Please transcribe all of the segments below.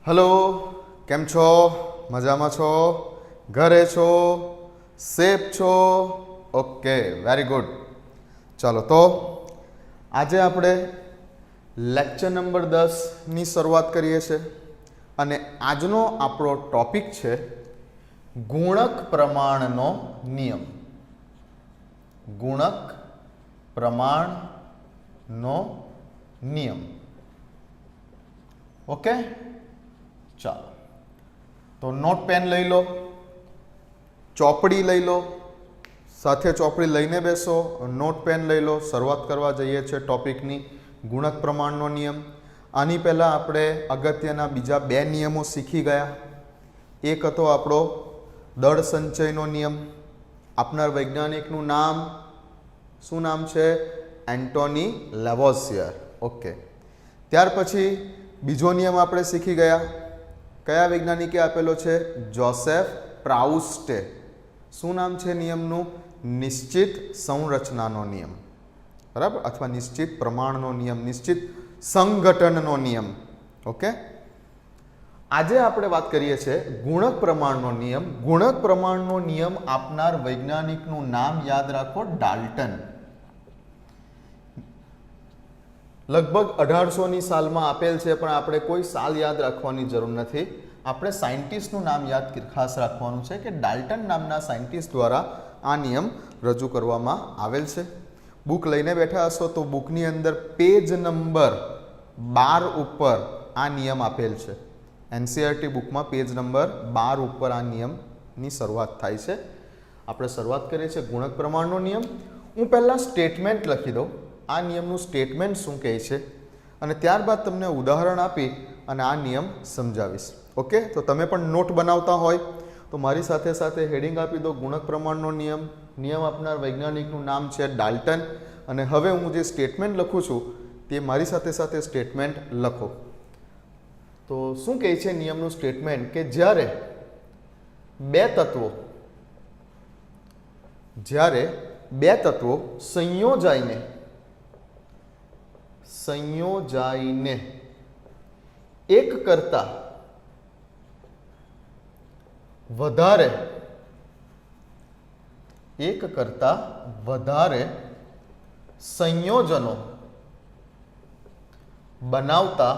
Hello केम छो मजामा छो घरे छो सेफ छो ओके वेरी गुड चलो तो आज आपणे लेक्चर नंबर 10 ની શરૂઆત કરીએ છીએ અને આજનો આપણો ટોપિક છે ગુણક પ્રમાણનો નિયમ. ગુણક પ્રમાણનો નિયમ. ઓકે, ચાલો તો નોટ પેન લઈ લો, ચોપડી લઈ લો, સાથે ચોપડી લઈને બેસો, નોટ પેન લઈ લો. શરૂઆત કરવા જઈએ છીએ ટોપિકની ગુણક પ્રમાણનો નિયમ. આની પહેલાં આપણે અગત્યના બીજા બે નિયમો શીખી ગયા. એક હતો આપણો દળ સંચયનો નિયમ. આપનાર વૈજ્ઞાનિકનું નામ શું નામ છે? એન્ટોની લેવોસિયર. ઓકે, ત્યાર પછી બીજો નિયમ આપણે શીખી ગયા. કયા વૈજ્ઞાનિકે આપેલો છે? જોસેફ પ્રાઉસ્ટે. શું નામ છે નિયમનું? નિશ્ચિત સંરચનાનો નિયમ, બરાબર, અથવા નિશ્ચિત પ્રમાણનો નિયમ, નિશ્ચિત સંઘટનનો નિયમ. ઓકે, આજે આપણે વાત કરીએ છીએ ગુણક પ્રમાણનો નિયમ. ગુણક પ્રમાણનો નિયમ આપનાર વૈજ્ઞાનિકનું નામ યાદ રાખો, ડાલ્ટન. લગભગ 1800ની સાલમાં આપેલ છે, પણ આપણે કોઈ સાલ યાદ રાખવાની જરૂર નથી. આપણે સાયન્ટિસ્ટનું નામ યાદ ખાસ રાખવાનું છે કે ડાલ્ટન નામના સાયન્ટિસ્ટ દ્વારા આ નિયમ રજૂ કરવામાં આવેલ છે. બુક લઈને બેઠા હશો તો બુકની અંદર પેજ નંબર 12 ઉપર આ નિયમ આપેલ છે. એનસીઈઆરટી બુકમાં પેજ નંબર 12 ઉપર આ નિયમની શરૂઆત થાય છે. આપણે શરૂઆત કરીએ છીએ ગુણક પ્રમાણનો નિયમ. હું પહેલાં સ્ટેટમેન્ટ લખી દઉં, આ નિયમનું સ્ટેટમેન્ટ શું કહે છે, અને ત્યારબાદ તમને ઉદાહરણ આપી અને આ નિયમ સમજાવીશ. ઓકે, તો તમે પણ નોટ બનાવતા હોય તો મારી સાથે સાથે હેડિંગ આપી દો ગુણક પ્રમાણનો નિયમ. નિયમ આપનાર વૈજ્ઞાનિકનું નામ છે ડાલ્ટન. અને હવે હું જે સ્ટેટમેન્ટ લખું છું તે મારી સાથે સાથે સ્ટેટમેન્ટ લખો. તો શું કહે છે નિયમનું સ્ટેટમેન્ટ? કે જ્યારે બે તત્વો સંયોજાઈને એક કરતા વધારે સંયોજનો બનાવતા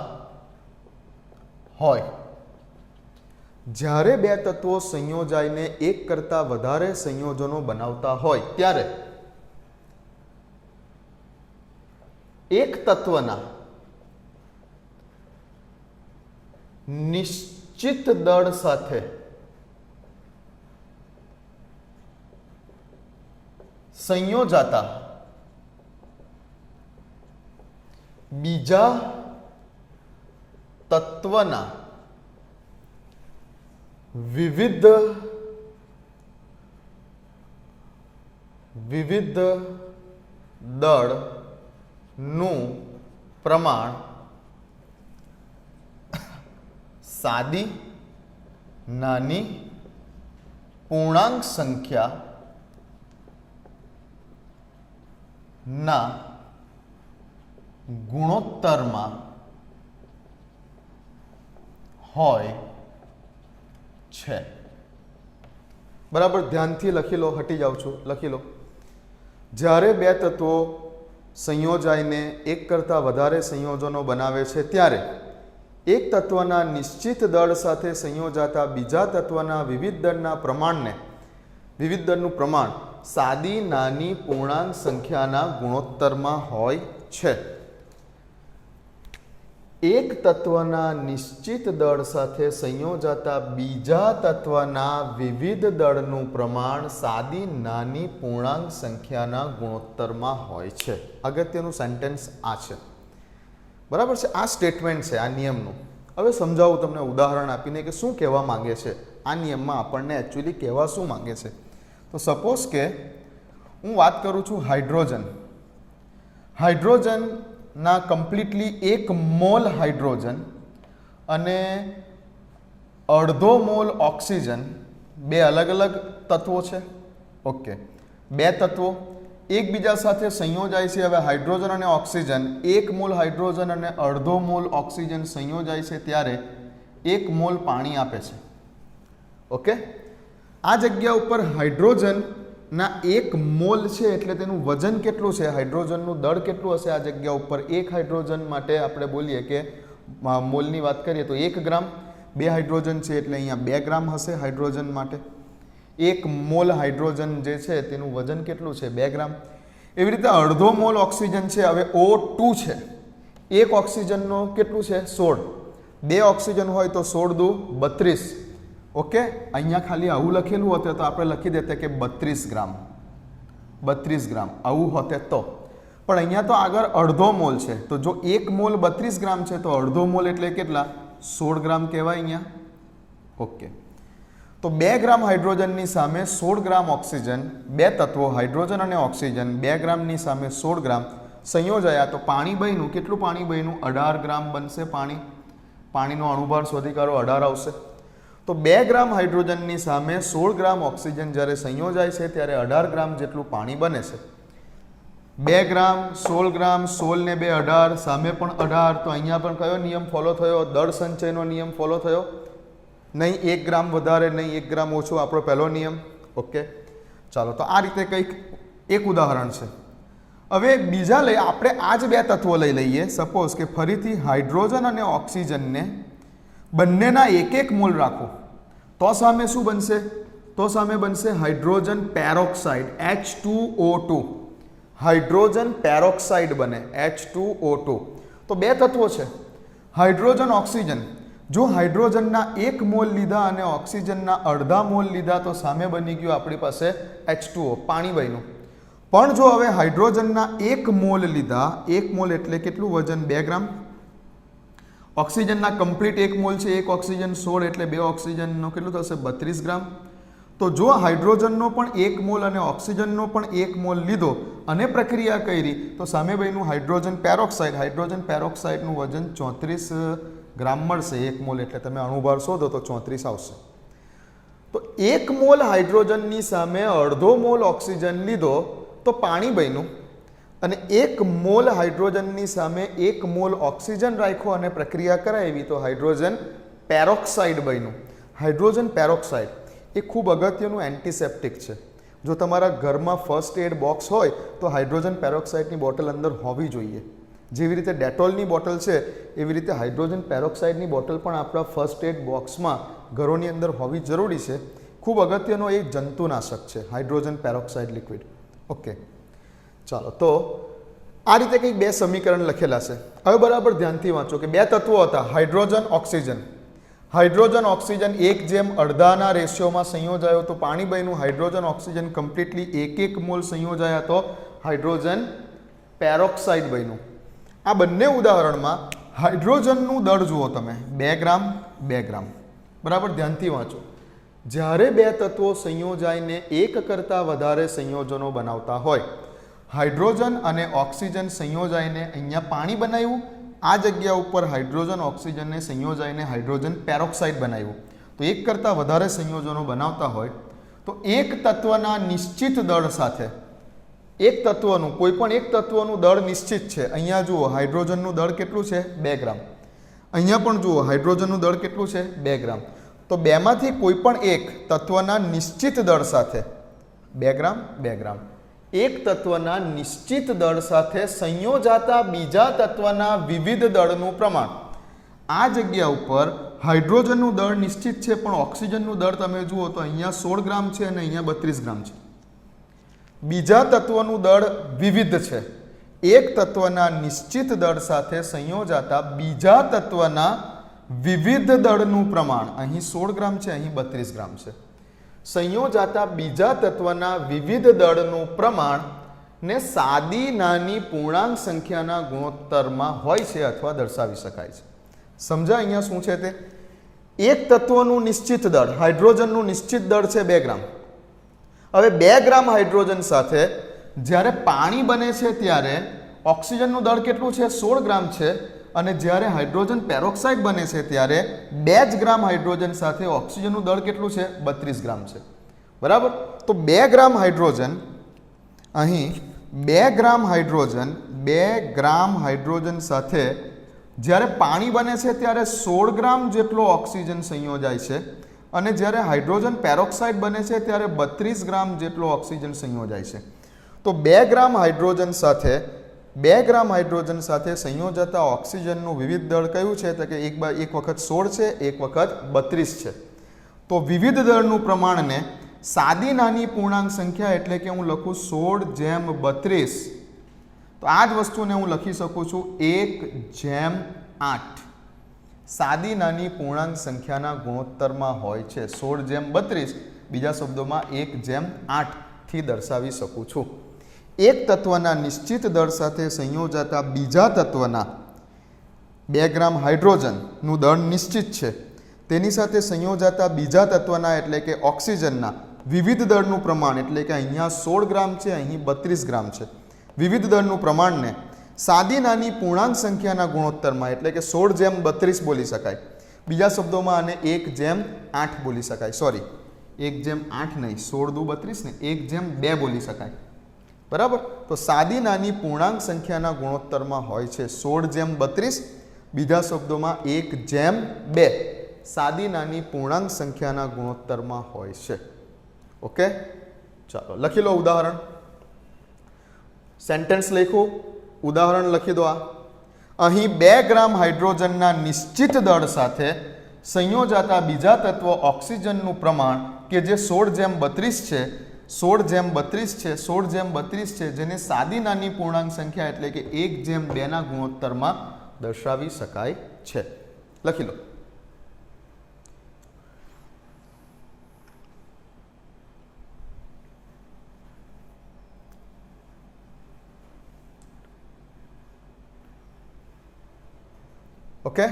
હોય. જ્યારે બે તત્વો સંયોજાઈને એક કરતા વધારે સંયોજનો બનાવતા હોય ત્યારે એક તત્વના નિશ્ચિત દળ સાથે સંયોજાતા બીજા તત્વના વિવિધ દળનું પ્રમાણ સાદી નાની પૂર્ણાંક સંખ્યાના ગુણોત્તરમાં હોય છે. બરાબર, ધ્યાનથી લખી લો. હટી જાઉં છું, લખી લો. જ્યારે બે તત્વો સંયોજાઈને એક કરતાં વધારે સંયોજનો બનાવે છે ત્યારે એક તત્વના નિશ્ચિત દળ સાથે સંયોજાતા બીજા તત્વના વિવિધ દળનું પ્રમાણ સાદી નાની પૂર્ણાંક સંખ્યાના ગુણોત્તરમાં હોય છે. એક તત્વના નિશ્ચિત દળ સાથે સંયોજાતા બીજા તત્વના વિવિધ દળનું પ્રમાણ સાદી નાની પૂર્ણાંક સંખ્યાના ગુણોત્તરમાં હોય છે. અગત્યનું સેન્ટેન્સ આ છે, બરાબર છે. આ સ્ટેટમેન્ટ છે આ નિયમનું. હવે સમજાવું તમને ઉદાહરણ આપીને કે શું કહેવા માંગે છે આ નિયમમાં. આપણને એકચ્યુઅલી કહેવા શું માંગે છે? તો સપોઝ કે હું વાત કરું છું હાઇડ્રોજનના કમ્પ્લીટલી 1 મોલ હાઇડ્રોજન અને અડધો મોલ ઓક્સિજન, બે અલગ અલગ તત્વો છે. ઓકે, બે તત્વો એકબીજા સાથે સંયોજાય છે. હવે હાઇડ્રોજન અને ઓક્સિજન, 1 મોલ હાઇડ્રોજન અને અડધો મોલ ઓક્સિજન સંયોજાય છે ત્યારે 1 મોલ પાણી આપે છે. ઓકે, આ જગ્યા ઉપર હાઇડ્રોજનના 1 મોલ છે એટલે તેનું વજન કેટલું છે, હાઇડ્રોજનનું દળ કેટલું હશે આ જગ્યા ઉપર. 1 હાઇડ્રોજન માટે આપણે બોલીએ કે મોલની વાત કરીએ તો 1 ગ્રામ. 2 હાઇડ્રોજન છે એટલે અહીંયા 2 ગ્રામ હશે હાઇડ્રોજન માટે. 1 મોલ હાઇડ્રોજન જે છે તેનું વજન કેટલું છે, 2 ગ્રામ. એવી રીતે અડધો મોલ ઓક્સિજન છે. હવે O2 છે, 1 ઓક્સિજનનો કેટલું છે, 16. 2 ઓક્સિજન હોય તો 16 દુ 32. ઓકે, અહીંયા ખાલી આવું લખેલું હોતે તો આપણે લખી દેતે કે 32 ગ્રામ. 32 ગ્રામ આવું હોતે તો, પણ અહીંયા તો આગળ અડધો મોલ છે, તો જો 1 મોલ 32 ગ્રામ છે તો અડધો મોલ એટલે કેટલા, 16 ગ્રામ કહેવાય અહીંયા. ઓકે, તો 2 ગ્રામ હાઇડ્રોજનની સામે 16 ગ્રામ ઓક્સિજન, 2 તત્વો હાઇડ્રોજન અને ઓક્સિજન 2 ગ્રામની સામે 16 ગ્રામ સંયોજાયા તો પાણી બન્યું. કેટલું પાણી બન્યું, 18 ગ્રામ બનશે પાણી. પાણીનો અણુભાર શોધી કાઢો, 18 આવશે. તો 2 ગ્રામ હાઇડ્રોજનની સામે 16 ગ્રામ ઓક્સિજન જ્યારે સંયોજાય છે ત્યારે 18 ગ્રામ જેટલું પાણી બને છે. 2 ગ્રામ 16 ગ્રામ, 16 ને 2 18, સામે પણ 18. તો અહીંયા પણ કયો નિયમ ફોલો થયો, દળ સંચયનો નિયમ ફોલો થયો. નહીં 1 ગ્રામ વધારે, નહીં 1 ગ્રામ ઓછું, આપણો પહેલો નિયમ. ઓકે, ચાલો, તો આ રીતે કંઈક એક ઉદાહરણ છે. હવે બીજા લઈ આપણે આ જ 2 તત્વો લઈ લઈએ. સપોઝ કે ફરીથી હાઇડ્રોજન અને ઓક્સિજનને બંનેના 1 મોલ રાખો તો સામે શું બનશે, તો સામે બનશે hydrogen peroxide H2O2. Hydrogen peroxide બને H2O2. તો 2 તત્વો છે, હાઇડ્રોજન ઓક્સિજન. જો હાઇડ્રોજનના 1 મોલ લીધા અને ઓક્સિજનના અડધા મોલ લીધા તો સામે બની ગયું આપણી પાસે H2O, પાણી બન્યું. પણ જો હવે હાઇડ્રોજનના 1 મોલ લીધા, 1 મોલ એટલે કેટલું વજન, 2 ગ્રામ. ઓક્સિજનના કમ્પ્લીટ 1 મોલ છે, 1 ઓક્સિજન 16 એટલે 2 ઓક્સિજનનો કેટલું થશે, 32 ગ્રામ. તો જો હાઇડ્રોજનનો પણ 1 મોલ અને ઓક્સિજનનો પણ 1 મોલ લીધો અને પ્રક્રિયા કરી તો સામે બન્યું હાઇડ્રોજન પેરોક્સાઇડ. હાઇડ્રોજન પેરોક્સાઇડનું વજન 34 ગ્રામ મળશે. 1 મોલ એટલે તમે અણુભાર શોધો તો 34 આવશે. તો 1 મોલ હાઇડ્રોજનની સામે અડધો મોલ ઓક્સિજન લીધો તો પાણી બન્યું, અને 1 મોલ હાઇડ્રોજનની સામે 1 મોલ ઓક્સિજન રાખ્યો અને પ્રક્રિયા કરાવી તો હાઇડ્રોજન પેરોક્સાઇડ બન્યું. હાઇડ્રોજન પેરોક્સાઇડ એ ખૂબ અગત્યનું એન્ટિસેપ્ટિક છે. જો તમારા ઘરમાં ફર્સ્ટ એડ બોક્સ હોય તો હાઇડ્રોજન પેરોક્સાઇડની બોટલ અંદર હોવી જોઈએ. જેવી રીતે ડેટોલની બોટલ છે એવી રીતે હાઇડ્રોજન પેરોક્સાઇડની બોટલ પણ આપણા ફર્સ્ટ એડ બોક્સમાં ઘરોની અંદર હોવી જરૂરી છે. ખૂબ અગત્યનો એક જંતુનાશક છે હાઇડ્રોજન પેરોક્સાઇડ લિક્વિડ. ઓકે, ચાલો, તો આ રીતે કંઈક 2 સમીકરણ લખેલા છે. હવે બરાબર ધ્યાનથી વાંચો કે 2 તત્વો હતા, હાઇડ્રોજન ઓક્સિજન. હાઇડ્રોજન ઓક્સિજન 1:18 રેશિયોમાં સંયોજાયો તો પાણી બન્યું. હાઇડ્રોજન ઓક્સિજન કમ્પ્લીટલી 1 મોલ સંયોજાયા તો હાઇડ્રોજન પેરોક્સાઇડ બન્યું. આ બંને ઉદાહરણમાં હાઇડ્રોજનનું દળ જુઓ તમે, 2 ગ્રામ 2 ગ્રામ. બરાબર ધ્યાનથી વાંચો. જ્યારે 2 તત્વો સંયોજાઈને 1 કરતાં વધારે સંયોજનો બનાવતા હોય, હાઇડ્રોજન અને ઓક્સિજન સંયોજાઈને અહીંયા પાણી બનાવ્યું, આ જગ્યા ઉપર હાઇડ્રોજન ઓક્સિજનને સંયોજાઈને હાઇડ્રોજન પેરોક્સાઇડ બનાવ્યું. તો 1 કરતાં વધારે સંયોજનો બનાવતા હોય તો એક તત્વના નિશ્ચિત દળ સાથે, એક તત્વનું કોઈ પણ એક તત્વનું દળ નિશ્ચિત છે. અહીંયા જુઓ હાઇડ્રોજનનું દળ કેટલું છે, 2 ગ્રામ. અહીંયા પણ જુઓ હાઇડ્રોજનનું દળ કેટલું છે, 2 ગ્રામ. તો બેમાંથી કોઈ પણ એક તત્વના નિશ્ચિત દળ સાથે 2 ગ્રામ 2 ગ્રામ, એક તત્વના નિશ્ચિત દળ સાથે સંયોજાતા બીજા તત્વના વિવિધ દળનું પ્રમાણ. આ જગ્યા ઉપર હાઇડ્રોજનનું દળ નિશ્ચિત છે પણ ઓક્સિજનનું દળ તમે જુઓ તો અહીંયા 16 ગ્રામ છે અને અહીંયા 32 ગ્રામ છે. બીજા તત્વનું દળ વિવિધ છે. એક તત્વના નિશ્ચિત દળ સાથે સંયોજાતા બીજા તત્વના વિવિધ દળનું પ્રમાણ અહીં 16 ગ્રામ છે, અહીં 32 ગ્રામ છે. સંયોજાતા બીજા તત્વના વિવિધ દળનું પ્રમાણ ને સાદી નાની પૂર્ણાંક સંખ્યાના ગુણોત્તરમાં હોય છે અથવા દર્શાવી શકાય છે. સમજા અહીંયા શું છે તે? એક તત્વનું નિશ્ચિત દળ, હાઇડ્રોજનનું નિશ્ચિત દળ છે 2 ગ્રામ. હવે 2 ગ્રામ હાઇડ્રોજન સાથે જ્યારે પાણી બને છે ત્યારે ઓક્સિજનનું દળ કેટલું છે? 16 ગ્રામ છે. અને જ્યારે હાઇડ્રોજન પેરોક્સાઇડ બને છે ત્યારે 2 જ ગ્રામ હાઇડ્રોજન સાથે ઓક્સિજનનું દળ કેટલું છે? 32 ગ્રામ છે. બરાબર? તો 2 ગ્રામ હાઇડ્રોજન, અહીં 2 ગ્રામ હાઇડ્રોજન 2 ગ્રામ હાઇડ્રોજન સાથે જ્યારે પાણી બને છે ત્યારે 16 ગ્રામ જેટલો ઓક્સિજન સંયોજાય છે અને જ્યારે હાઇડ્રોજન પેરોક્સાઇડ બને છે ત્યારે 32 ગ્રામ જેટલો ઓક્સિજન સંયોજાય છે. તો 2 ગ્રામ હાઇડ્રોજન સાથે સંયોજાતા ઓક્સિજનનું વિવિધ દળ કયું છે? તો કે એક વખત 16 છે, એક વખત 32 છે. તો વિવિધ દળનું પ્રમાણને સાદી નાની પૂર્ણાંક સંખ્યા એટલે કે હું લખું 16/32. તો આ જ વસ્તુને હું લખી શકું છું 1/8. સાદી નાની પૂર્ણાંક સંખ્યાના ગુણોત્તરમાં હોય છે. 16/32 બીજા શબ્દોમાં 1/8 થી દર્શાવી શકું છું. એક તત્વના નિશ્ચિત દળ સાથે સંયોજાતા બીજા તત્વના 2 ગ્રામ હાઇડ્રોજનનું દળ નિશ્ચિત છે. તેની સાથે સંયોજાતા બીજા તત્વના એટલે કે ઓક્સિજનના વિવિધ દળનું પ્રમાણ એટલે કે અહીંયા 16 ગ્રામ છે, અહીં 32 ગ્રામ છે. વિવિધ દળનું પ્રમાણને સાદી નાની પૂર્ણાંક સંખ્યાના ગુણોત્તરમાં એટલે કે 16/32 બોલી શકાય. બીજા શબ્દોમાં આને 1/8 બોલી શકાય. સોરી, 1/8 નહીં, 16×2 ને 1/2 બોલી શકાય. બરાબર. તો સાદી નાની પૂર્ણાંક સંખ્યાના ગુણોત્તરમાં હોય છે 16/32. બીજા શબ્દોમાં 1/2 સાદી નાની પૂર્ણાંક સંખ્યાના ગુણોત્તરમાં હોય છે. ઓકે, ચાલો લખી લો ઉદાહરણ. સેન્ટેન્સ લખું, ઉદાહરણ લખી દો. અહીં 2 ગ્રામ હાઇડ્રોજનના નિશ્ચિત દળ સાથે સંયોજાતા બીજા તત્વ ઓક્સિજનનું પ્રમાણ કે જે 16/32 છે 16/32 છે જેને સાદી નાની પૂર્ણાંક સંખ્યા એટલે કે 1/2 ના ગુણોત્તરમાં દર્શાવી શકાય છે. લખી લો. ઓકે,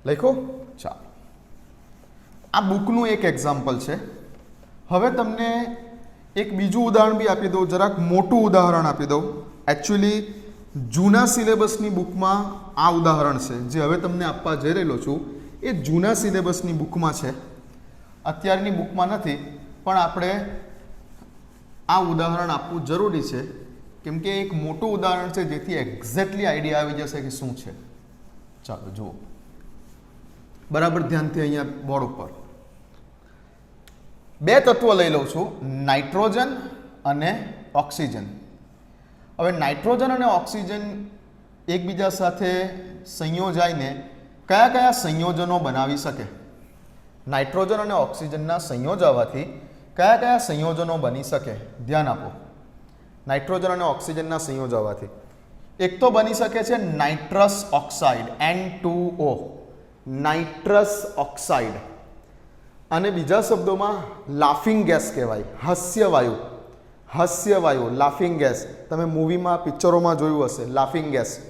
લખો. ચાલો, આ બુકનું એક એક્ઝામ્પલ છે. હવે તમને એક બીજું ઉદાહરણ બી આપી દઉં, જરાક મોટું ઉદાહરણ આપી દઉં. એકચ્યુઅલી જૂના સિલેબસની બુકમાં આ ઉદાહરણ છે જે હવે તમને આપવા જઈ રહેલો છું એ જૂના સિલેબસની બુકમાં છે, અત્યારની બુકમાં નથી. પણ આપણે આ ઉદાહરણ આપવું જરૂરી છે કેમ કે એક મોટું ઉદાહરણ છે જેથી એક્ઝેક્ટલી આઈડિયા આવી જશે કે શું છે. ચાલો જુઓ બરાબર ધ્યાનથી. અહીંયા બોર્ડ ઉપર 2 તત્વો લઈ લઉં છું, નાઇટ્રોજન અને ઓક્સિજન. હવે નાઇટ્રોજન અને ઓક્સિજન એકબીજા સાથે સંયોજાઈને કયા કયા સંયોજનો બનાવી શકે? નાઇટ્રોજન અને ઓક્સિજનના સંયોજાવાથી કયા કયા સંયોજનો બની શકે? ધ્યાન આપો. નાઇટ્રોજન અને ઓક્સિજનના સંયોજાવાથી એક તો બની શકે છે nitrous oxide N2O, nitrous oxide. અને બીજા શબ્દોમાં લાફિંગ ગેસ કહેવાય, હાસ્યવાયુ. હાસ્યવાયુ, લાફિંગ ગેસ. તમે મૂવીમાં, પિક્ચરોમાં જોયું હશે લાફિંગ ગેસ.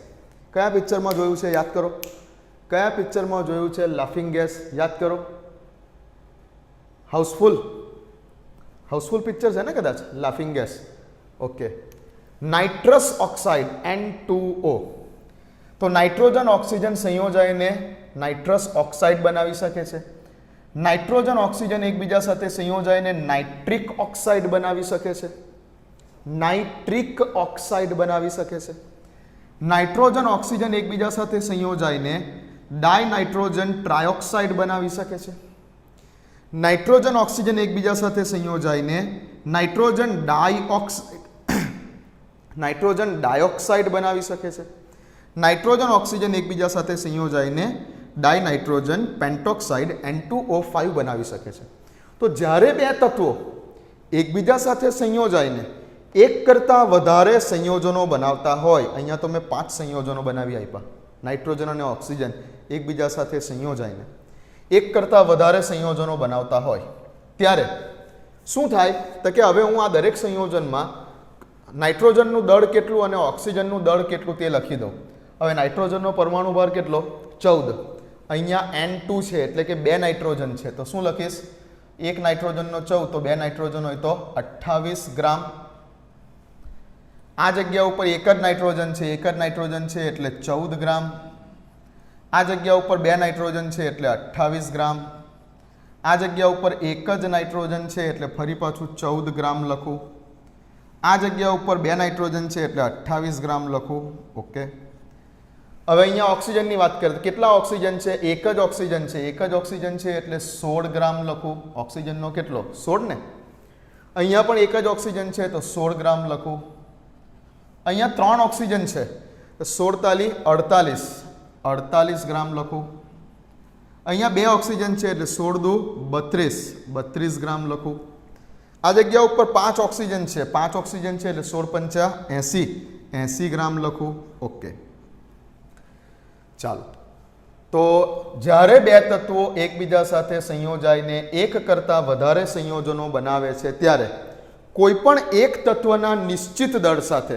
કયા પિક્ચરમાં જોયું છે? યાદ કરો. કયા પિક્ચરમાં જોયું છે લાફિંગ ગેસ? યાદ કરો. હાઉસફુલ. હાઉસફુલ પિક્ચર છે ને કદાચ, laughing gas. Okay, nitrous oxide N2O. તો નાઇટ્રોજન ઓક્સિજન સંયોજાઈને નાઇટ્રસ ઓક્સાઇડ બનાવી શકે છે. નાઇટ્રોજન ઓક્સિજન એકબીજા સાથે સંયોજાઈને નાઇટ્રિક ઓક્સાઇડ બનાવી શકે છે. નાઇટ્રિક ઓક્સાઇડ બનાવી શકે છે. નાઇટ્રોજન ઓક્સિજન એકબીજા સાથે સંયોજાઈને ડાયનાઇટ્રોજન ટ્રાયોક્સાઇડ બનાવી શકે છે. નાઇટ્રોજન ઓક્સિજન એકબીજા સાથે સંયોજાઈને નાઇટ્રોજન ડાયોક્સાઇડ બનાવી શકે છે. નાઇટ્રોજન ઓક્સિજન એકબીજા સાથે સંયોજાઈને ડાયનાઇટ્રોજન પેન્ટોક્સાઇડ N2O5 બનાવી શકે છે. તો જ્યારે 2 તત્વો એકબીજા સાથે સંયોજાઈને એક કરતાં વધારે સંયોજનો બનાવતા હોય, અહીંયા તો મેં 5 સંયોજનો બનાવી આપ્યા. નાઇટ્રોજન અને ઓક્સિજન એકબીજા સાથે સંયોજાઈને એક કરતાં વધારે સંયોજનો બનાવતા હોય ત્યારે શું થાય? તો કે હવે હું આ દરેક સંયોજનમાં નાઇટ્રોજનનું દળ કેટલું અને ઓક્સિજનનું દળ કેટલું તે લખી દઉં. હવે નાઇટ્રોજનનો પરમાણુ ભાર કેટલો? 14. અહીંયા N2 છે એટલે કે 2 નાઇટ્રોજન છે, તો શું લખીશ? 1 નાઇટ્રોજનનો 14, તો 2 નાઇટ્રોજન હોય તો 28 ગ્રામ. આ જગ્યા ઉપર એક જ નાઇટ્રોજન છે, એટલે 14 ગ્રામ. આ જગ્યા ઉપર 2 નાઇટ્રોજન છે એટલે 28 ગ્રામ. આ જગ્યા ઉપર એક જ નાઇટ્રોજન છે એટલે ફરી પાછું 14 ગ્રામ લખું. આ જગ્યા ઉપર 2 નાઇટ્રોજન છે એટલે 28 ગ્રામ લખું. ઓકે, હવે અહીંયા ઓક્સિજનની વાત કરીએ તો કેટલા ઓક્સિજન છે? એક જ ઓક્સિજન છે. એક જ ઓક્સિજન છે એટલે 16 ગ્રામ લખું. ઓક્સિજનનો કેટલો? 16 ને. અહીંયા પણ એક જ ઓક્સિજન છે તો 16 ગ્રામ લખું. અહીંયા 3 ઓક્સિજન છે તો 16 તાલી 48 ગ્રામ લખું. અહીંયા 2 ઓક્સિજન છે એટલે 16 દુ 32 ગ્રામ લખું. આ જગ્યા ઉપર 5 ઓક્સિજન છે, 5 ઓક્સિજન છે એટલે 16 પંચા 80 ગ્રામ લખું. ઓકે, ચાલો. તો જ્યારે બે તત્વો એકબીજા સાથે સંયોજાઈને એક કરતાં વધારે સંયોજનો બનાવે છે ત્યારે કોઈ પણ એક તત્વના નિશ્ચિત દળ સાથે,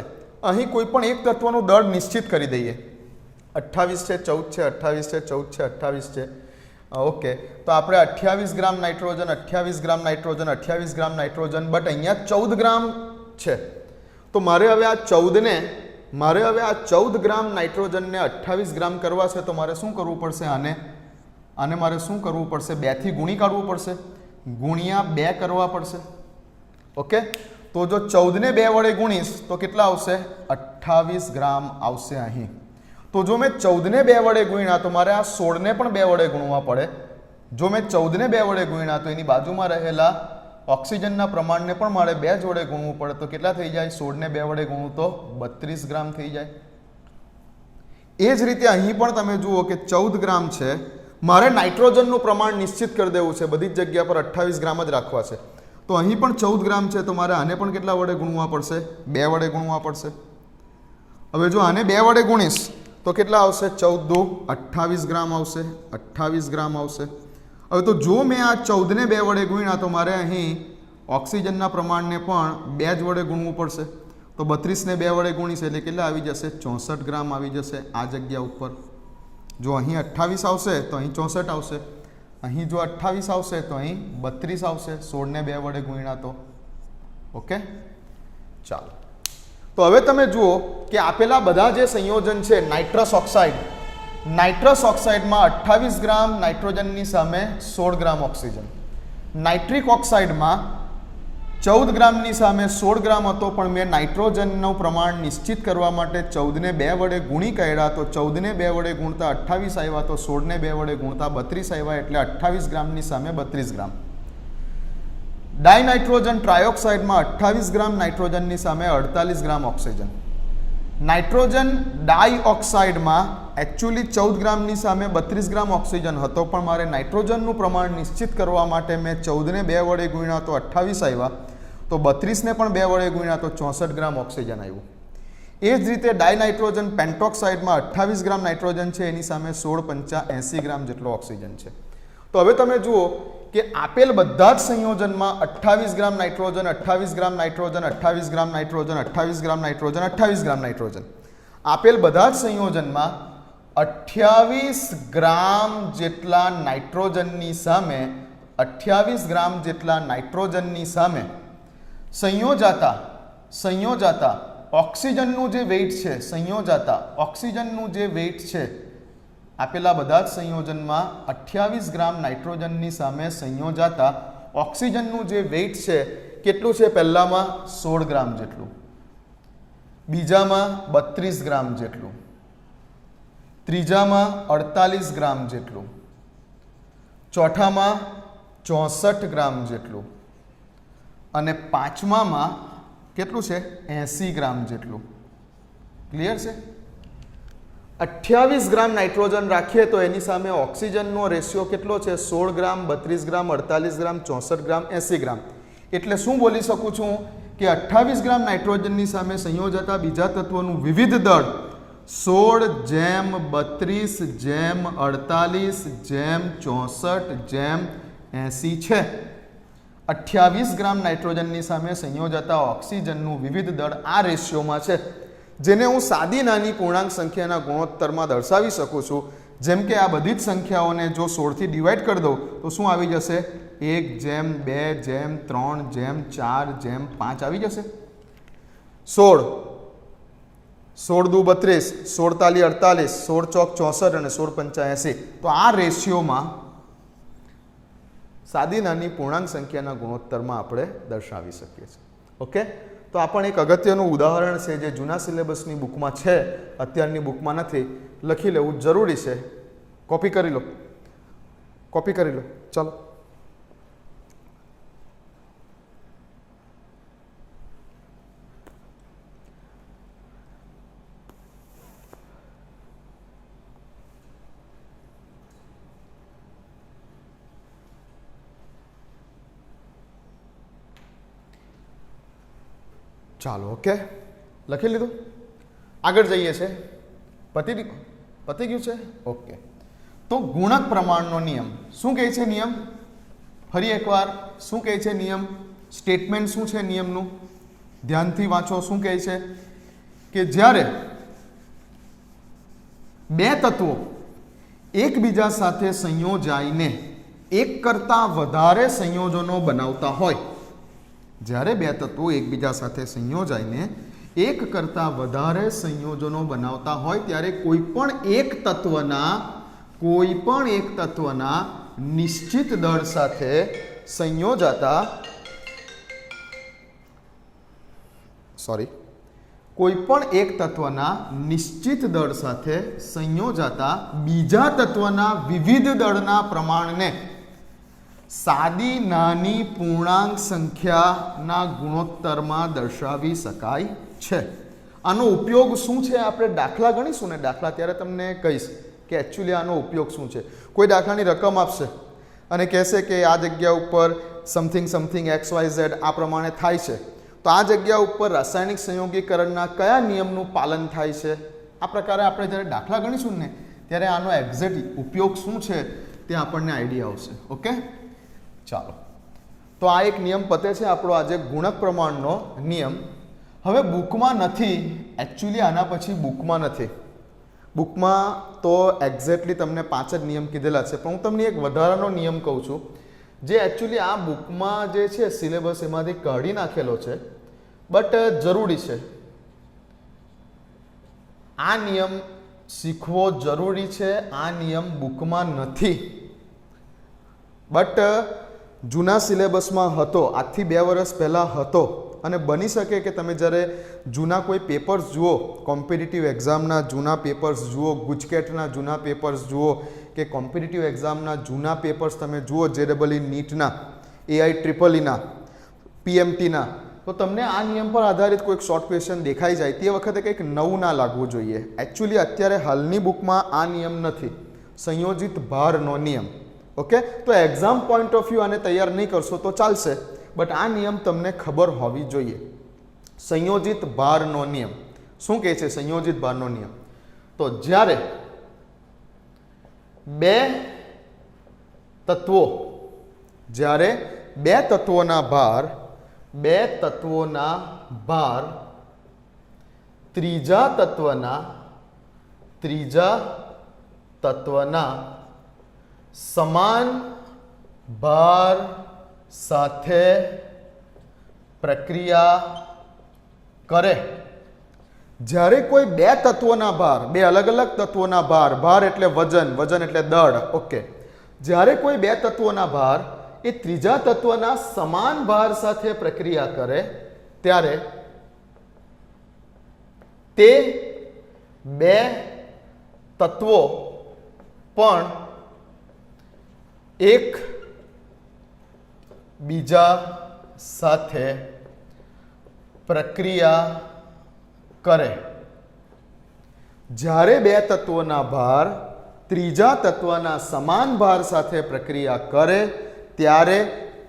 અહીં કોઈ પણ એક તત્વનું દળ નિશ્ચિત કરી દઈએ. 28 છે, 14 છે, 28 છે, 14 છે, 28 છે. ઓકે, તો આપણે 28 gram nitrogen, 28 gram nitrogen, 28 gram nitrogen, but અહીંયા 14 ગ્રામ છે. તો મારે હવે આ 14 ગ્રામ નાઇટ્રોજનને 28 ગ્રામ કરવા છે તો મારે શું કરવું પડશે? આને મારે શું કરવું પડશે? 2 થી ગુણી કાઢવું પડશે, ગુણ્યા 2 કરવા પડશે. ઓકે, તો જો 14 ને 2 વડે ગુણીશ તો કેટલા આવશે? 28 ગ્રામ આવશે અહીં. તો જો મેં 14 ને 2 વડે ગુણ્યા તો મારે આ 16 ને પણ 2 વડે ગુણવા પડે. જો મેં 14 ને 2 વડે ગુણ્યા તો એની બાજુમાં રહેલા ઓક્સિજનના પ્રમાણને પણ મારે 2 જોડે ગુણવું પડે. તો કેટલા થઈ જાય? 16 ને 2 વડે ગુણવું તો 32 ગ્રામ થઈ જાય. એ જ રીતે અહીં પણ તમે જુઓ કે 14 ગ્રામ છે. મારે નાઇટ્રોજનનું પ્રમાણ નિશ્ચિત કરી દેવું છે, બધી જ જગ્યા પર 28 ગ્રામ જ રાખવા છે. તો અહીં પણ 14 ગ્રામ છે તો મારે આને પણ કેટલા વડે ગુણવા પડશે? 2 વડે ગુણવા પડશે. હવે જો આને 2 વડે ગુણીશ તો કેટલા આવશે? 14 દુ 28 ગ્રામ આવશે, 28 ગ્રામ આવશે. હવે તો જો મેં આ 14 ને 2 વડે ગુણ્યા તો મારે અહીં ઓક્સિજનના પ્રમાણને પણ 2 જ વડે ગુણવું પડશે. તો 32 ને 2 વડે ગુણીશ એટલે કેટલા આવી જશે? 64 ગ્રામ આવી જશે આ જગ્યા ઉપર. જો અહીં 28 આવશે તો અહીં 64 આવશે, અહીં જો 28 આવશે તો અહીં 32 આવશે, 16 ને 2 વડે ગુણ્યા તો. ઓકે, ચાલો. તો હવે તમે જુઓ કે આપેલા બધા જે સંયોજન છે, નાઇટ્રસ ઓક્સાઇડમાં 28 ગ્રામ નાઇટ્રોજનની સામે 16 ગ્રામ ઓક્સિજન, નાઇટ્રિક ઓક્સાઇડમાં 14 ગ્રામની સામે 16 ગ્રામ હતો, પણ મેં નાઇટ્રોજનનું પ્રમાણ નિશ્ચિત કરવા માટે 14 ને 2 વડે ગુણી કાઢ્યા. તો 14 ને 2 વડે ગુણતા 28 આવ્યા, તો 16 ને 2 વડે ગુણતા 32 આવ્યા, એટલે 28 ગ્રામની સામે 32 ગ્રામ. ડાયનાઇટ્રોજન ટ્રાયોક્સાઇડમાં 28 ગ્રામ નાઇટ્રોજનની સામે 48 ગ્રામ ઓક્સિજન. નાઇટ્રોજન ડાયઓક્સાઇડમાં એકચ્યુઅલી 14 ગ્રામની સામે 32 ગ્રામ ઓક્સિજન હતો, પણ મારે નાઇટ્રોજનનું પ્રમાણ નિશ્ચિત કરવા માટે મેં 14 ને 2 વડે ગુણ્યા તો 28 આવ્યા, તો 32 ને પણ 2 વડે ગુણ્યા તો 64 ગ્રામ ઓક્સિજન આવ્યું. એ જ રીતે ડાયનાઇટ્રોજન પેન્ટોક્સાઇડમાં 28 ગ્રામ નાઇટ્રોજન છે, એની સામે 16 પંચા 80 ગ્રામ જેટલો ઓક્સિજન છે. તો હવે તમે જુઓ કે આપેલ બધા જ સંયોજનમાં 28 gram nitrogen, 28 gram nitrogen, 28 gram nitrogen, 28 gram nitrogen, 28 gram nitrogen, આપેલ બધા જ સંયોજનમાં 28 ગ્રામ જેટલા નાઇટ્રોજનની સામે 28 ગ્રામ જેટલા નાઇટ્રોજનની સામે સંયોજાતા ઓક્સિજનનું જે વેઇટ છે, ઓક્સિજનનું જે વેઇટ છે, આપેલા બધા જ સંયોજનમાં 28 ગ્રામ નાઇટ્રોજનની સામે સંયોજાતા ઓક્સિજનનું જે વેઇટ છે કેટલું છે? પહેલામાં 16 ગ્રામ જેટલું, બીજામાં 32 ગ્રામ જેટલું, ત્રીજામાં 48 ગ્રામ જેટલું, ચોથામાં 64 ગ્રામ જેટલું, અને પાંચમામાં કેટલું છે? 80 ગ્રામ જેટલું. ક્લિયર છે? 28 ગ્રામ નાઇટ્રોજન રાખીએ તો એની સામે ઓક્સિજનનો રેશિયો કેટલો છે? 16 ગ્રામ, 32 ગ્રામ, 48 ગ્રામ, 64 ગ્રામ, 80 ગ્રામ. એટલે શું બોલી શકું છું કે 28 ગ્રામ નાઇટ્રોજનની સામે સંયોજાતા બીજા તત્વોનું વિવિધ દળ 16:32:48:80 છે. 28 ગ્રામ નાઇટ્રોજનની સામે સંયોજાતા ઓક્સિજનનું વિવિધ દળ આ રેશિયોમાં છે, જેને હું સાદી નાની પૂર્ણાંક સંખ્યાના ગુણોત્તરમાં દર્શાવી શકું છું. જેમ કે આ બધી જ સંખ્યાઓને જો 16 થી ડિવાઈડ કરી દઉં તો શું આવી જશે? 1:2:3:4:5 આવી જશે. 16 દુ 32, 16 તાલી 48, 16 ચોક 64 અને 16 પંચા 80. તો આ રેશિયોમાં સાદી નાની પૂર્ણાંક સંખ્યાના ગુણોત્તરમાં આપણે દર્શાવી શકીએ છીએ. ઓકે, તો આ પણ એક અગત્યનું ઉદાહરણ છે જે જૂના સિલેબસની બુકમાં છે, અત્યારની બુકમાં નથી. લખી લેવું જરૂરી છે. કોપી કરી લો, કોપી કરી લો. ચાલો, ચાલો. ઓકે, લખી લીધું. આગળ જઈએ છે. પતી ગયું છે. ઓકે, તો ગુણક પ્રમાણનો નિયમ શું કહે છે? નિયમ ફરી એકવાર શું કહે છે? નિયમ સ્ટેટમેન્ટ શું છે નિયમનું? ધ્યાનથી વાંચો. શું કહે છે કે જ્યારે બે તત્વો એકબીજા સાથે સંયોજાઈને એક કરતાં વધારે સંયોજનો બનાવતા હોય, જ્યારે બે તત્વો એકબીજા સાથે સંયોજાઈને એક કરતાં વધારે સંયોજનો બનાવતા હોય ત્યારે કોઈ પણ એક તત્વના નિશ્ચિત દળ સાથે સંયોજાતા કોઈ પણ એક તત્વના નિશ્ચિત દળ સાથે સંયોજાતા બીજા તત્વના વિવિધ દળના પ્રમાણને સાદી નાની પૂર્ણાંક સંખ્યાના ગુણોત્તરમાં દર્શાવી શકાય છે. આનો ઉપયોગ શું છે? આપણે દાખલા ગણીશું ને, દાખલા ત્યારે તમને કહીશ કે એકચ્યુઅલી આનો ઉપયોગ શું છે. કોઈ દાખલાની રકમ આપશે અને કહેશે કે આ જગ્યા ઉપર સમથિંગ સમથિંગ XYZ આ પ્રમાણે થાય છે, તો આ જગ્યા ઉપર રાસાયણિક સંયોગીકરણના કયા નિયમનું પાલન થાય છે? આ પ્રકારે આપણે જ્યારે દાખલા ગણીશું ને ત્યારે આનો એક્ઝેક્ટ ઉપયોગ શું છે તે આપણને આઈડિયા આવશે. ઓકે, ચાલો. તો આ એક નિયમ પતે છે આપણો આજે ગુણક પ્રમાણનો નિયમ. હવે બુકમાં નથી, એકચ્યુઅલી આના પછી બુકમાં નથી. બુકમાં તો એક્ઝેક્ટલી તમને 5 જ નિયમ કીધેલા છે, પણ હું તમને એક વધારાનો નિયમ કહું છું જે એકચ્યુઅલી આ બુકમાં જે છે સિલેબસ એમાંથી કાઢી નાખેલો છે, બટ જરૂરી છે. આ નિયમ શીખવો જરૂરી છે. આ નિયમ બુકમાં નથી, બટ જૂના સિલેબસમાં હતો. આજથી 2 વર્ષ પહેલાં હતો. અને બની શકે કે તમે જ્યારે જૂના કોઈ પેપર્સ જુઓ, કોમ્પિટિટિવ એક્ઝામના જૂના પેપર્સ જુઓ, ગુજકેટના જૂના પેપર્સ જુઓ, કે કોમ્પિટિટિવ એક્ઝામના જૂના પેપર્સ તમે જુઓ, JEE નીટના, AIEEEના, PMTના, તો તમને આ નિયમ પર આધારિત કોઈક શોર્ટ ક્વેશ્ચન દેખાઈ જાય. તે વખતે કંઈક નવું ના લાગવું જોઈએ. એકચ્યુઅલી અત્યારે હાલની બુકમાં આ નિયમ નથી, સંયોજિત ભારનો નિયમ. ઓકે, તો એક્ઝામ પોઈન્ટ ઓફ વ્યૂ આને તૈયાર નહીં કરશો તો ચાલશે, બટ આ નિયમ તમને ખબર હોવી જોઈએ. સંયોજિત ભારનો નિયમ શું કહે છે? સંયોજિત ભારનો નિયમ, તો જ્યારે બે તત્વોના ભાર ત્રીજા તત્વના સમાન ભાર સાથે પ્રક્રિયા કરે. જ્યારે કોઈ બે તત્વોના ભાર, બે અલગ અલગ તત્વોના ભાર એટલે વજન એટલે દળ. ઓકે, જ્યારે કોઈ બે તત્વોના ભાર એ ત્રીજા તત્વના સમાન ભાર સાથે પ્રક્રિયા કરે ત્યારે તે બે તત્વો પણ એક બીજા સાથે પ્રક્રિયા કરે. જ્યારે બે તત્વોના ભાર ત્રીજા તત્વના સમાન ભાર સાથે પ્રક્રિયા કરે ત્યારે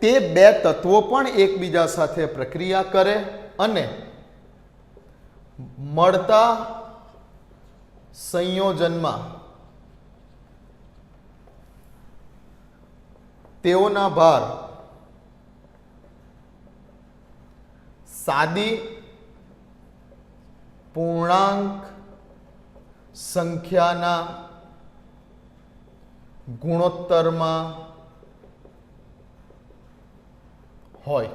તે બે તત્વો પણ એકબીજા સાથે પ્રક્રિયા કરે અને મળતા સંયોજનમાં તેઓના ભાર સાદી પૂર્ણાંક સંખ્યાના ગુણોત્તરમાં હોય.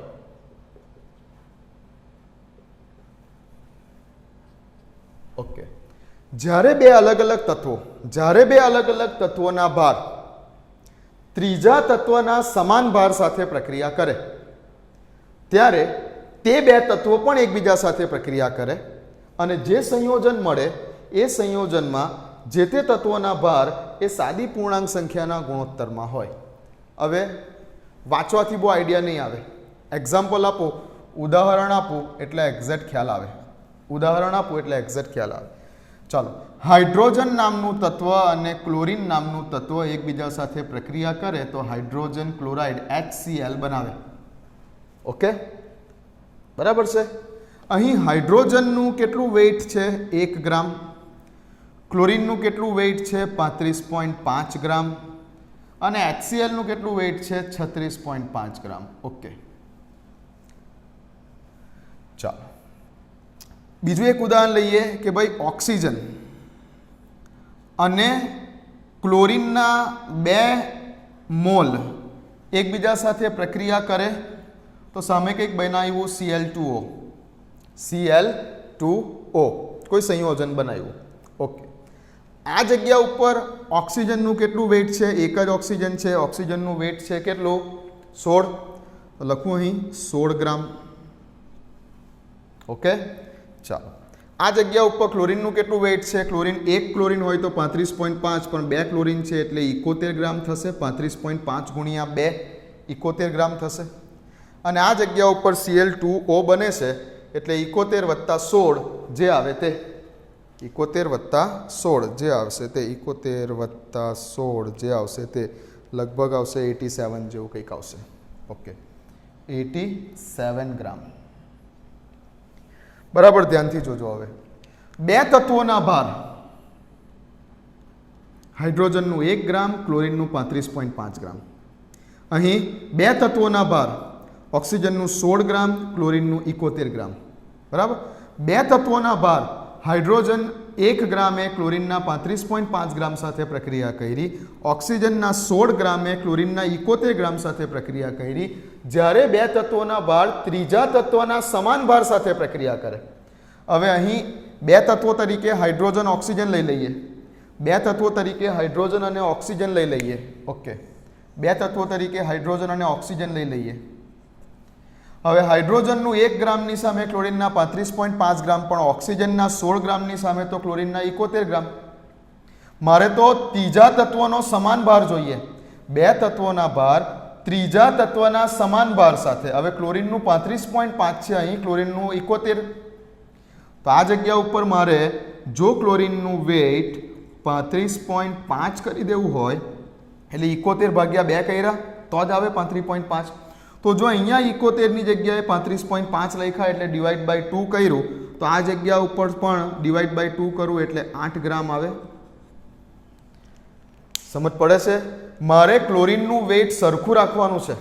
ઓકે, જ્યારે બે અલગ અલગ તત્વોના ભાર ત્રીજા તત્વના સમાન ભાર સાથે પ્રક્રિયા કરે ત્યારે તે બે તત્વો પણ એકબીજા સાથે પ્રક્રિયા કરે અને જે સંયોજન મળે એ સંયોજનમાં જે તે તત્વોના ભાર એ સાદી પૂર્ણાંક સંખ્યાના ગુણોત્તરમાં હોય. હવે વાંચવાથી બહુ આઈડિયા નહીં આવે. એક્ઝામ્પલ આપો, ઉદાહરણ આપું એટલે એક્ઝેક્ટ ખ્યાલ આવે. ઉદાહરણ આપું એટલે એક્ઝેક્ટ ખ્યાલ આવે. ચાલો, હાઇડ્રોજન નામનું તત્વ અને ક્લોરીન નામનું તત્વ એકબીજા સાથે પ્રક્રિયા કરે તો હાઇડ્રોજન ક્લોરાઇડ HCl બનાવે. ઓકે, બરાબર છે. અહીં હાઇડ્રોજનનું કેટલું વેઇટ છે? 1 ગ્રામ. ક્લોરીનનું કેટલું વેઇટ છે? 35.5 ગ્રામ. અને HClનું કેટલું વેઇટ છે? 36.5 ગ્રામ. ઓકે, ચાલો બીજું એક ઉદાહરણ લઈએ કે ભાઈ ઓક્સિજન અને ક્લોરીનના 2 મોલ એકબીજા સાથે પ્રક્રિયા કરે તો સામે કંઈક બનાવ્યું Cl2O. Cl2O કોઈ સંયોજન બનાવ્યું. ઓકે, આ જગ્યા ઉપર ઓક્સિજનનું કેટલું વેઇટ છે? એક જ ઓક્સિજન છે. ઓક્સિજનનું વેઇટ છે કેટલું? 16. તો લખું અહીં 16 ગ્રામ. ઓકે, ચાલો. આ જગ્યા ઉપર ક્લોરીનનું કેટલું વેઇટ છે? ક્લોરીન 1 ક્લોરીન હોય તો 35.5, પણ 2 ક્લોરીન છે એટલે 71 ગ્રામ થશે. 35.5 ગુણ્યા 2 71 ગ્રામ થશે. અને આ જગ્યા ઉપર Cl2O બને છે એટલે 71 વત્તા 16 જે આવે તે 71 વત્તા 16 જે આવશે તે 71 વત્તા 16 જે આવશે તે લગભગ આવશે 87 જેવું કંઈક આવશે. ઓકે, 87 ગ્રામ. બરાબર, ધ્યાનથી જોજો. હવે બે તત્વોના ભાર, હાઇડ્રોજનનું 1 ગ્રામ, ક્લોરીનનું 35.5 ગ્રામ. અહીં બે તત્વોના ભાર, ઓક્સિજનનું 16 ગ્રામ, ક્લોરીનનું 71 ગ્રામ. બરાબર. બે તત્વોના ભાર, હાઇડ્રોજન 1 ગ્રામે ક્લોરીનના 35.5 ગ્રામ સાથે પ્રક્રિયા કરી, ઓક્સિજનના 16 ગ્રામે ક્લોરીનના 71 ગ્રામ સાથે પ્રક્રિયા કરી. જ્યારે બે તત્વોના ભાર ત્રીજા તત્વના સમાન ભાર સાથે પ્રક્રિયા કરે. હવે અહીં બે તત્વો તરીકે હાઇડ્રોજન ઓક્સિજન લઈ લઈએ. બે તત્વો તરીકે હાઇડ્રોજન અને ઓક્સિજન લઈ લઈએ. ઓકે, બે તત્વો તરીકે હાઇડ્રોજન અને ઓક્સિજન લઈ લઈએ. હવે હાઇડ્રોજનનું 1 ગ્રામની સામે ક્લોરીનના 35.5 ગ્રામ, પણ ઓક્સિજનના 16 ગ્રામની સામે તો ક્લોરીનના 71 ગ્રામ. મારે તો ત્રીજા તત્વનો સમાન ભાર જોઈએ. બે તત્વોના ભાર ત્રીજા તત્વના સમાન ભાર સાથે. હવે ક્લોરીનનું 35.5 છે, અહીં ક્લોરીનનું 71. તો આ જગ્યા ઉપર મારે જો ક્લોરીનનું વેઇટ 35.5 કરી દેવું હોય એટલે 71 ભાગ્યા 2 કર્યા તો જ આવે 35.5. તો જો અહીંયા 71ની જગ્યાએ 35.5 લખ્યા એટલે ડિવાઈડ બાય 2 કર્યું તો આ જગ્યા ઉપર પણ ડિવાઈડ બાય 2 કરું એટલે 8 ગ્રામ આવે. સમજ પડે છે? મારે ક્લોરીનનું વેઇટ સરખું રાખવાનું છે.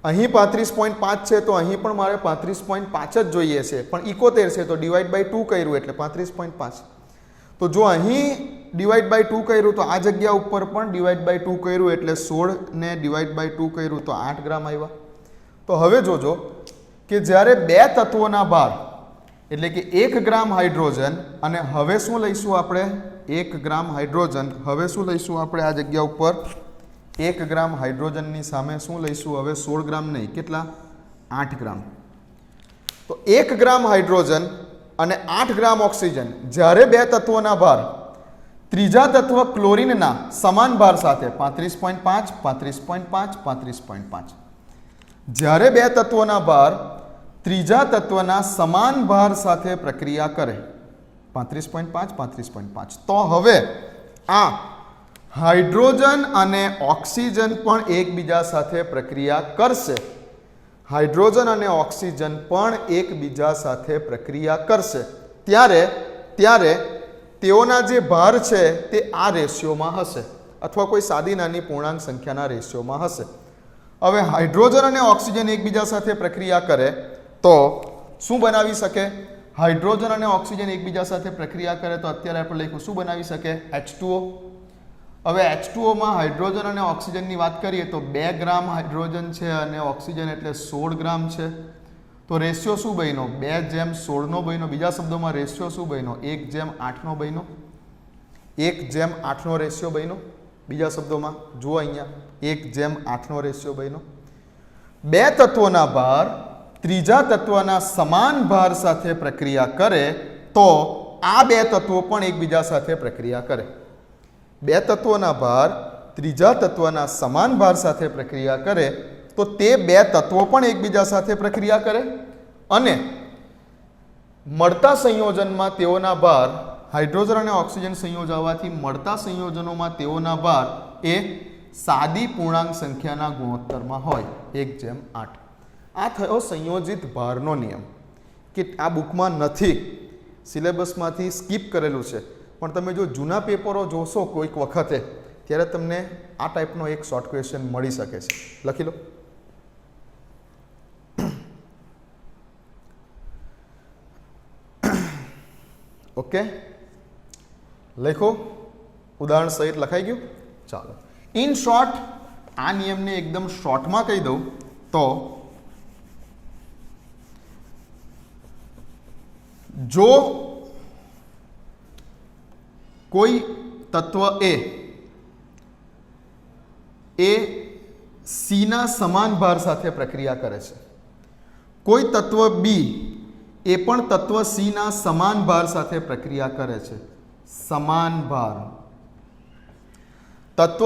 અહીં 35.5 છે તો અહીં પણ મારે 35.5 જ જોઈએ છે, પણ 71 છે તો ડિવાઈડ બાય 2 કર્યું એટલે 35.5. તો જો અહીં ડિવાઈડ બાય 2 કર્યું તો આ જગ્યા ઉપર પણ ડિવાઈડ બાય 2 કર્યું એટલે 16 ને ડિવાઈડ બાય 2 કર્યું તો 8 ગ્રામ આવ્યા. તો હવે જોજો કે જ્યારે બે તત્વોના ભાર એટલે કે 1 ગ્રામ હાઇડ્રોજન અને હવે શું લઈશું આપણે? 1 ગ્રામ હાઇડ્રોજન. હવે શું લઈશું આપણે આ જગ્યા ઉપર? 1 ગ્રામ હાઇડ્રોજનની સામે શું લઈશું હવે? 16 ગ્રામ નહીં, કેટલા? 8 ગ્રામ. તો 1 ગ્રામ હાઇડ્રોજન અને 8 ગ્રામ ઓક્સિજન, જ્યારે બે તત્વોના ભાર ત્રીજા તત્વ ક્લોરીનના સમાન ભાર સાથે 35.5 35.5 35.5, જ્યારે બે તત્વોના ભાર ત્રીજા તત્વના સમાન ભાર સાથે પ્રક્રિયા કરે 35.5 35.5, તો હવે આ હાઇડ્રોજન અને ઓક્સિજન પણ એકબીજા સાથે પ્રક્રિયા કરશે. હાઇડ્રોજન અને ઓક્સિજન પણ એકબીજા સાથે પ્રક્રિયા કરશે. ત્યારે તેઓના જે ભાર છે તે આ રેશિયોમાં હશે અથવા કોઈ સાદી નાની પૂર્ણાંક સંખ્યાના રેશિયોમાં હશે. હવે હાઇડ્રોજન અને ઓક્સિજન એકબીજા સાથે પ્રક્રિયા કરે તો શું બનાવી શકે? હાઇડ્રોજન અને ઓક્સિજન એકબીજા સાથે પ્રક્રિયા કરે તો અત્યારે આપણે લખ્યું શું બનાવી શકે? H2O. હવે H2Oમાં હાઇડ્રોજન અને ઓક્સિજનની વાત કરીએ તો 2 ગ્રામ હાઇડ્રોજન છે અને ઓક્સિજન એટલે 16 ગ્રામ છે. તો રેશિયો શું બન્યો? 2:16 બન્યો. બીજા શબ્દોમાં રેશિયો શું બન્યો? 1:8 બન્યો. 1:8 રેશિયો બન્યો. બીજા શબ્દોમાં જુઓ અહીંયા 1:8 રેશિયો બન્યો. બે તત્વોના ભાર ત્રીજા તત્વના સમાન ભાર સાથે પ્રક્રિયા કરે તો આ બે તત્વો પણ એકબીજા સાથે પ્રક્રિયા કરે. બે તત્વોના ભાર ત્રીજા તત્વના સમાન ભાર સાથે પ્રક્રિયા કરે તો તે બે તત્વો પણ એકબીજા સાથે પ્રક્રિયા કરે અને મળતા સંયોજનમાં તેઓના ભાર હાઇડ્રોજન અને ઓક્સિજન સંયોજાવાથી મળતા સંયોજનોમાં તેઓના ભાર એ સાદી પૂર્ણાંક સંખ્યાના ગુણોત્તરમાં હોય 1:8. આ થયો સંયોજિત ભારનો નિયમ કે આ બુકમાં નથી, સિલેબસમાંથી સ્કીપ કરેલું છે, પણ તમે જો જૂના પેપરો જોશો કોઈક વખતે ત્યારે તમને આ ટાઈપનો એક શોર્ટ ક્વેશ્ચન મળી શકે છે. લખી લો. ઓકે, લખો. ઉદાહરણ સહિત લખાઈ ગયું. ચાલો, ઇન શોર્ટ આ નિયમને એકદમ શોર્ટમાં કહી દઉં તો જો કોઈ તત્વ એ સી ના સમાન ભાર સાથે પ્રક્રિયા કરે છે, કોઈ તત્વ બી એ પણ તત્વ સી ના સમાન ભાર સાથે પ્રક્રિયા કરે છે. સમાન ભાર. તત્વ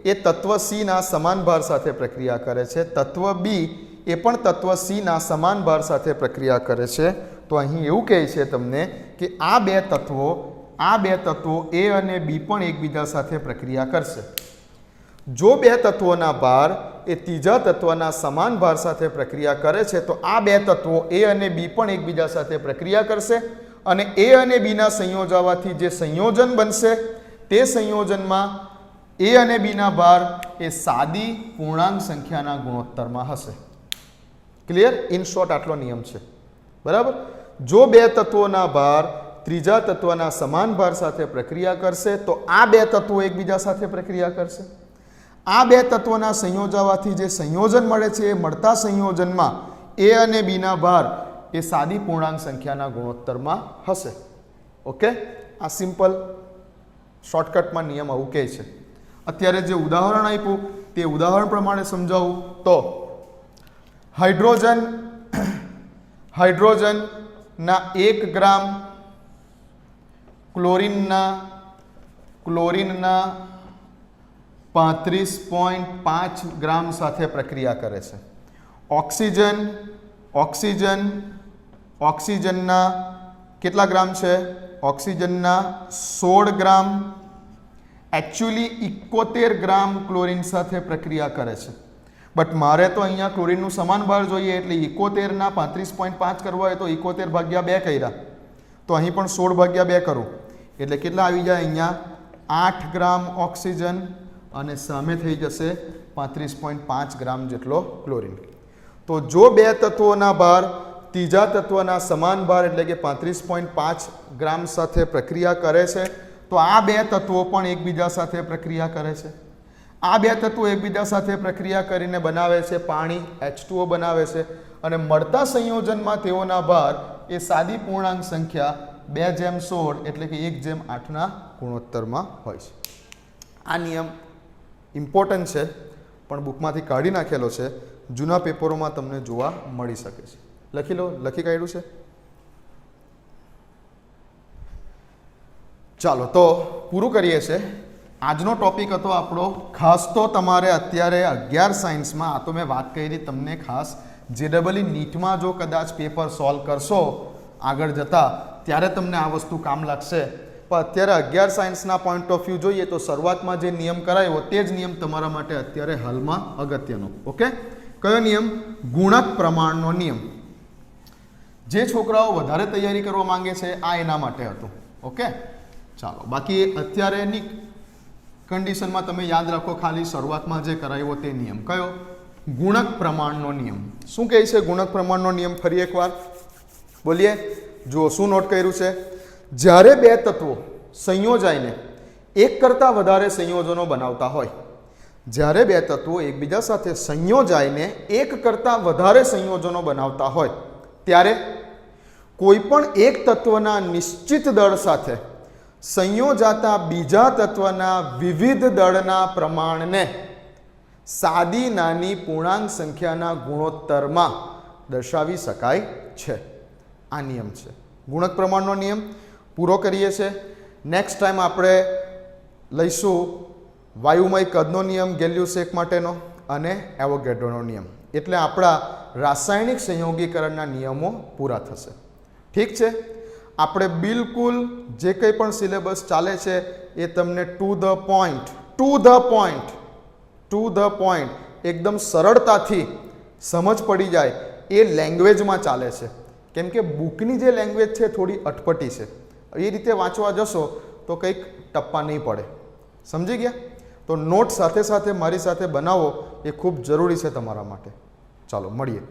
એ તત્વ સી ના સમાન ભાર સાથે પ્રક્રિયા કરે છે, તત્વ બી એ પણ તત્વ સી ના સમાન ભાર સાથે પ્રક્રિયા કરે છે. તો અહીં એવું કહે છે તમને કે આ બે તત્વો એ અને બી પણ એકબીજા સાથે પ્રક્રિયા કરશે. જો બે તત્વોના ભાર એ ત્રીજા તત્વના સમાન ભાર સાથે પ્રક્રિયા કરે છે તો આ બે તત્વો એ અને બી પણ એકબીજા સાથે પ્રક્રિયા કરશે અને એ અને બીના સંયોજાવાથી જે સંયોજન બનશે તે સંયોજનમાં એ અને બીના ભાર એ સાદી પૂર્ણાંક સંખ્યાના ગુણોત્તરમાં હશે. ક્લિયર? ઇન શોર્ટ આટલો નિયમ છે. બરાબર? જો બે તત્વોના ભાર ત્રીજા તત્વના સમાન ભાર સાથે પ્રક્રિયા કરશે તો આ બે તત્વો એકબીજા સાથે પ્રક્રિયા કરશે. આ બે તત્વોના સંયોજાવાથી જે સંયોજન મળે છે એ મળતા સંયોજનમાં એ અને બીના ભાર એ સાદી પૂર્ણાંક સંખ્યાના ગુણોત્તરમાં હશે. ઓકે, આ સિમ્પલ શોર્ટકટમાં નિયમ આવું કહે છે. અત્યારે જે ઉદાહરણ આપ્યું તે ઉદાહરણ પ્રમાણે સમજાવું તો હાઇડ્રોજનના 1 ગ્રામ ક્લોરીનના 35.5 ગ્રામ સાથે પ્રક્રિયા કરે છે. ઓક્સિજનના કેટલા ગ્રામ છે? ઓક્સિજનના 16 ગ્રામ, એકચ્યુઅલી 71 ગ્રામ ક્લોરીન સાથે પ્રક્રિયા કરે છે. બટ મારે તો અહીંયા ક્લોરીનનું સમાન ભાર જોઈએ એટલે 71 ના 35.5 કરવા હોય તો 71/2 કર્યા, તો અહીં પણ 16/2 કરું એટલે કેટલા આવી જાય? અહીંયા 8 ગ્રામ ઓક્સિજન અને સામે થઈ જશે 35.5 ગ્રામ જેટલો ક્લોરીન. તો જો બે તત્વોના ભાર ત્રીજા તત્વના સમાન ભાર એટલે કે 35.5 ગ્રામ સાથે પ્રક્રિયા કરે છે તો આ બે તત્વો પણ એકબીજા સાથે પ્રક્રિયા કરે છે. આ બે તત્વો એકબીજા સાથે પ્રક્રિયા કરીને બનાવે છે પાણી, H2O બનાવે છે અને મળતા સંયોજનમાં તેઓના ભાર એ સાદી પૂર્ણાંક સંખ્યા 2:16 એટલે કે 1:8ના ગુણોત્તરમાં હોય છે. આ નિયમ ઇમ્પોર્ટન્ટ છે પણ બુકમાંથી કાઢી નાખેલો છે, જૂના પેપરોમાં તમને જોવા મળી શકે છે. લખી લો. લખી કાઢ્યું છે? ચાલો તો પૂરું કરીએ છીએ. આજનો ટોપિક હતો આપણો ખાસ તો તમારે અત્યારે 11 સાયન્સમાં, આ તો મેં વાત કરી તમને ખાસ JEE નીટમાં જો કદાચ પેપર સોલ્વ કરશો આગળ જતા ત્યારે તમને આ વસ્તુ કામ લાગશે. પણ અત્યારે 11 સાયન્સના પોઈન્ટ ઓફ વ્યૂ જોઈએ તો શરૂઆતમાં જે નિયમ કરાયો તે જ નિયમ તમારા માટે અત્યારે હાલમાં અગત્યનો. ઓકે, કયો નિયમ? ગુણક પ્રમાણનો નિયમ. જે છોકરાઓ વધારે તૈયારી કરવા માંગે છે આ એના માટે હતું. ઓકે, ચાલો. બાકી અત્યારેની કન્ડિશનમાં તમે યાદ રાખો ખાલી શરૂઆતમાં જે કરાયો તે નિયમ કયો? ગુણક પ્રમાણનો નિયમ. શું કહે છે ગુણક પ્રમાણનો નિયમ? ફરી એકવાર બોલીએ. જુઓ શું નોટ કર્યું છે. જ્યારે બે તત્વો સંયોજાઈને એક કરતાં વધારે સંયોજનો બનાવતા હોય, જ્યારે બે તત્વો એકબીજા સાથે સંયોજાઈને એક કરતાં વધારે સંયોજનો બનાવતા હોય ત્યારે કોઈ પણ એક તત્વના નિશ્ચિત દળ સાથે સંયોજાતા બીજા તત્વના વિવિધ દળના પ્રમાણને સાદી નાની પૂર્ણાંક સંખ્યાના ગુણોત્તરમાં દર્શાવી શકાય છે. આ નિયમ છે ગુણક પ્રમાણનો નિયમ. પૂરો કરીએ છીએ. નેક્સ્ટ ટાઈમ આપણે લઈશું વાયુમય કદનો નિયમ ગેલ્યુસેક માટેનો અને એવોગેડ્રોનો નિયમ. એટલે આપણા રાસાયણિક સંયોગીકરણના નિયમો પૂરા થશે. ઠીક છે. આપણે બિલકુલ જે કંઈ પણ સિલેબસ ચાલે છે એ તમને ટુ ધ પોઈન્ટ એકદમ સરળતાથી સમજ પડી જાય એ લેંગ્વેજમાં ચાલે છે. કેમ કે બુકની જે લેંગ્વેજ છે થોડી અટપટી છે. એ રીતે વાંચવા જશો તો કંઈક ટપ્પા નહીં પડે. સમજી ગયા? તો નોટ સાથે સાથે મારી સાથે બનાવો એ ખૂબ જરૂરી છે તમારા માટે. ચાલો મળીએ.